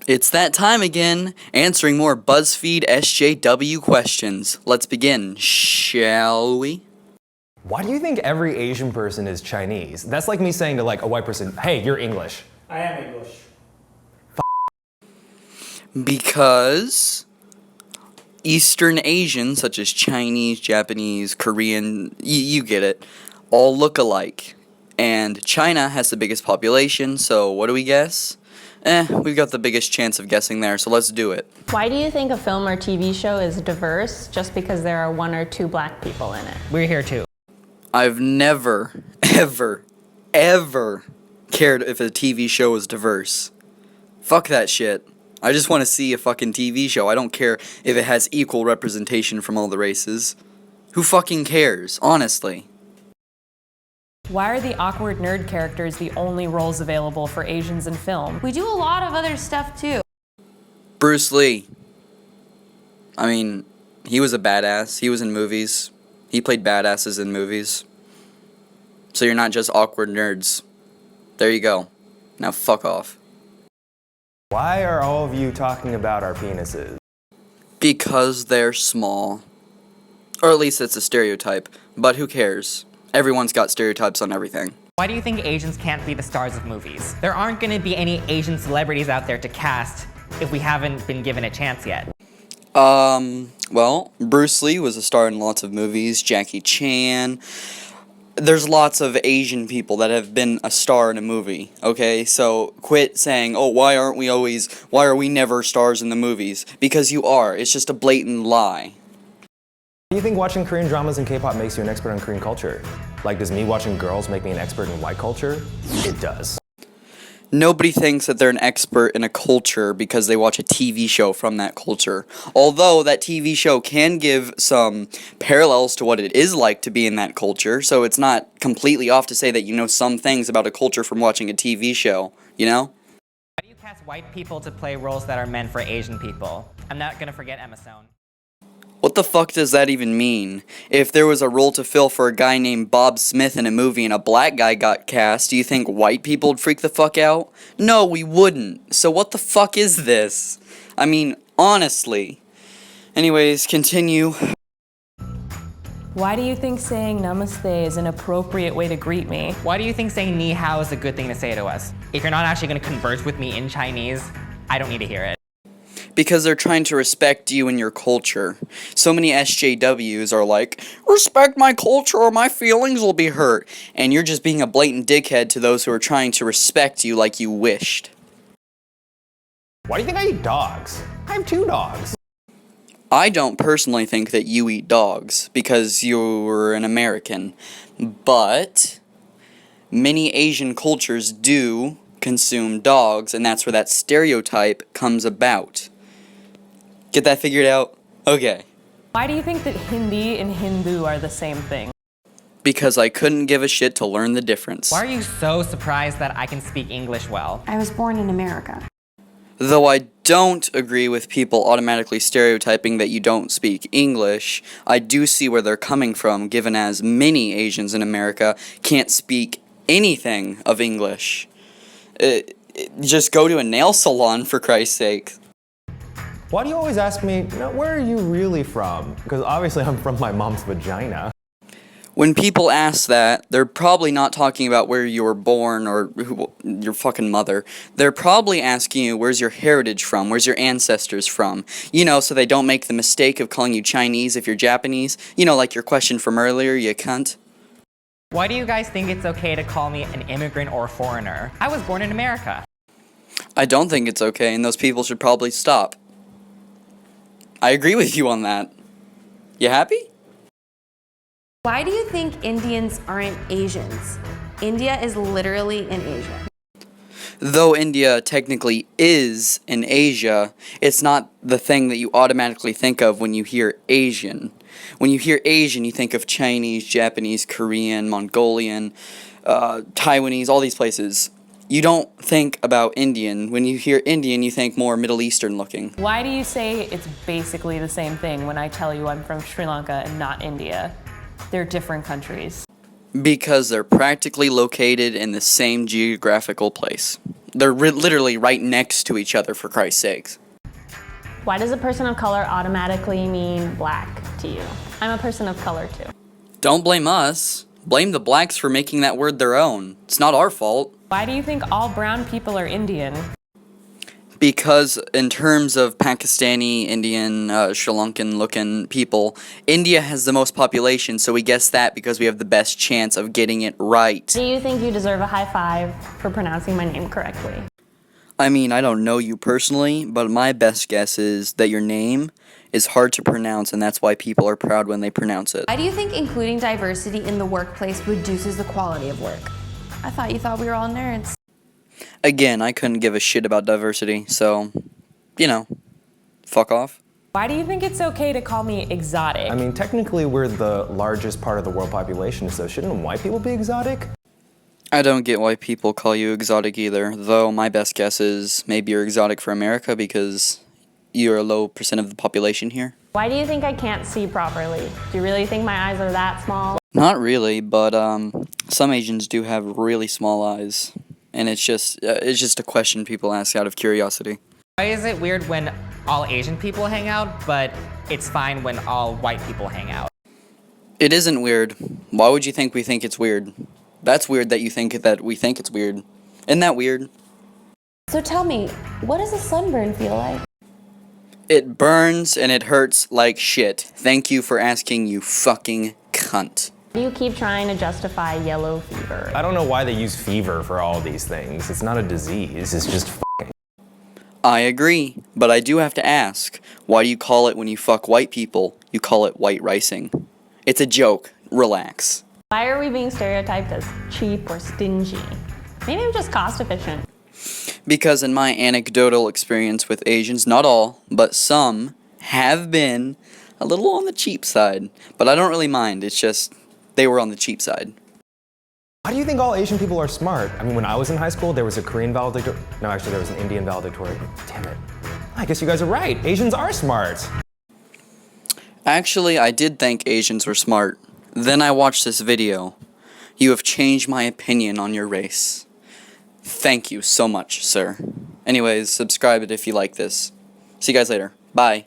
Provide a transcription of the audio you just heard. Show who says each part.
Speaker 1: It's that time again, answering more BuzzFeed SJW questions. Let's begin, shall we?
Speaker 2: Why do you think every Asian person is Chinese? That's like me saying to like a white person, hey, you're English.
Speaker 3: I am English.
Speaker 1: Because Eastern Asians, such as Chinese, Japanese, Korean, you get it, all look alike. And China has the biggest population, so what do we guess? We've got the biggest chance of guessing there, so let's do it.
Speaker 4: Why do you think a film or TV show is diverse just because there are one or two black people in it?
Speaker 3: We're here too.
Speaker 1: I've never, ever cared if a TV show was diverse. Fuck that shit. I just want to see a fucking TV show. I don't care if it has equal representation from all the races. Who fucking cares, honestly?
Speaker 5: Why are the awkward nerd characters the only roles available for Asians in film?
Speaker 6: We do a lot of other stuff too.
Speaker 1: Bruce Lee. I mean, he was a badass. He was in movies. He played badasses in movies. So you're not just awkward nerds. There you go. Now fuck off.
Speaker 2: Why are all of you talking about our penises?
Speaker 1: Because they're small. Or at least it's a stereotype. But who cares? Everyone's got stereotypes on everything.
Speaker 3: Why do you think Asians can't be the stars of movies? There aren't going to be any Asian celebrities out there to cast if we haven't been given a chance yet.
Speaker 1: Well, Bruce Lee was a star in lots of movies, Jackie Chan. There's lots of Asian people that have been a star in a movie, okay? So quit saying, oh, why are we never stars in the movies? Because you are. It's just a blatant lie.
Speaker 2: Do you think watching Korean dramas and K-pop makes you an expert on Korean culture? Like, does me watching girls make me an expert in white culture? It does.
Speaker 1: Nobody thinks that they're an expert in a culture because they watch a TV show from that culture. Although that TV show can give some parallels to what it is like to be in that culture, so it's not completely off to say that you know some things about a culture from watching a TV show, you know?
Speaker 3: Why do you cast white people to play roles that are meant for Asian people? I'm not going to forget Emma Stone.
Speaker 1: What the fuck does that even mean? If there was a role to fill for a guy named Bob Smith in a movie and a black guy got cast, do you think white people would freak the fuck out? No, we wouldn't. So what the fuck is this? I mean, honestly. Anyways, continue.
Speaker 5: Why do you think saying namaste is an appropriate way to greet me?
Speaker 3: Why do you think saying ni hao is a good thing to say to us? If you're not actually going to converse with me in Chinese, I don't need to hear it.
Speaker 1: Because they're trying to respect you and your culture. So many SJWs are like, respect my culture or my feelings will be hurt. And you're just being a blatant dickhead to those who are trying to respect you like you wished.
Speaker 2: Why do you think I eat dogs? I have 2 dogs.
Speaker 1: I don't personally think that you eat dogs because you're an American. But many Asian cultures do consume dogs, and that's where that stereotype comes about. Get that figured out? Okay.
Speaker 5: Why do you think that Hindi and Hindu are the same thing?
Speaker 1: Because I couldn't give a shit to learn the difference.
Speaker 3: Why are you so surprised that I can speak English well?
Speaker 6: I was born in America.
Speaker 1: Though I don't agree with people automatically stereotyping that you don't speak English, I do see where they're coming from, given as many Asians in America can't speak anything of English. Just go to a nail salon, for Christ's sake.
Speaker 2: Why do you always ask me, where are you really from? Because obviously I'm from my mom's vagina.
Speaker 1: When people ask that, they're probably not talking about where you were born or your fucking mother. They're probably asking you, where's your heritage from? Where's your ancestors from? You know, so they don't make the mistake of calling you Chinese if you're Japanese. You know, like your question from earlier, you cunt.
Speaker 3: Why do you guys think it's okay to call me an immigrant or a foreigner? I was born in America.
Speaker 1: I don't think it's okay, and those people should probably stop. I agree with you on that. You happy?
Speaker 6: Why do you think Indians aren't Asians? India is literally in Asia.
Speaker 1: Though India technically is in Asia, it's not the thing that you automatically think of when you hear Asian. When you hear Asian, you think of Chinese, Japanese, Korean, Mongolian, Taiwanese, all these places. You don't think about Indian. When you hear Indian, you think more Middle Eastern looking.
Speaker 5: Why do you say it's basically the same thing when I tell you I'm from Sri Lanka and not India? They're different countries.
Speaker 1: Because they're practically located in the same geographical place. They're literally right next to each other, for Christ's sakes.
Speaker 4: Why does a person of color automatically mean black to you? I'm a person of color too.
Speaker 1: Don't blame us. Blame the blacks for making that word their own. It's not our fault.
Speaker 5: Why do you think all brown people are Indian?
Speaker 1: Because in terms of Pakistani, Indian, Sri Lankan looking people, India has the most population, so we guess that because we have the best chance of getting it right.
Speaker 4: Do you think you deserve a high five for pronouncing my name correctly?
Speaker 1: I mean, I don't know you personally, but my best guess is that your name is hard to pronounce, and that's why people are proud when they pronounce it.
Speaker 6: Why do you think including diversity in the workplace reduces the quality of work? I thought you thought we were all nerds.
Speaker 1: Again, I couldn't give a shit about diversity, so, you know, fuck off.
Speaker 5: Why do you think it's okay to call me exotic?
Speaker 2: I mean, technically we're the largest part of the world population, so shouldn't white people be exotic?
Speaker 1: I don't get why people call you exotic either, though my best guess is maybe you're exotic for America because you're a low % of the population here.
Speaker 4: Why do you think I can't see properly? Do you really think my eyes are that small?
Speaker 1: Not really, but some Asians do have really small eyes, and it's just a question people ask out of curiosity.
Speaker 3: Why is it weird when all Asian people hang out, but it's fine when all white people hang out?
Speaker 1: It isn't weird. Why would you think we think it's weird? That's weird that you think that we think it's weird. Isn't that weird?
Speaker 6: So tell me, what does a sunburn feel like?
Speaker 1: It burns and it hurts like shit. Thank you for asking, you fucking cunt.
Speaker 4: You keep trying to justify yellow fever.
Speaker 2: I don't know why they use fever for all these things. It's not a disease, it's just f***ing.
Speaker 1: I agree, but I do have to ask, why do you call it when you fuck white people, you call it white ricing? It's a joke. Relax.
Speaker 4: Why are we being stereotyped as cheap or stingy? Maybe I'm just cost efficient.
Speaker 1: Because in my anecdotal experience with Asians, not all, but some, have been a little on the cheap side. But I don't really mind, it's just, they were on the cheap side.
Speaker 2: Why do you think all Asian people are smart? I mean, when I was in high school, there was a Korean valedictorian. No, actually, there was an Indian valedictorian. Damn it. I guess you guys are right. Asians are smart.
Speaker 1: Actually, I did think Asians were smart. Then I watched this video. You have changed my opinion on your race. Thank you so much, sir. Anyways, subscribe if you like this. See you guys later. Bye.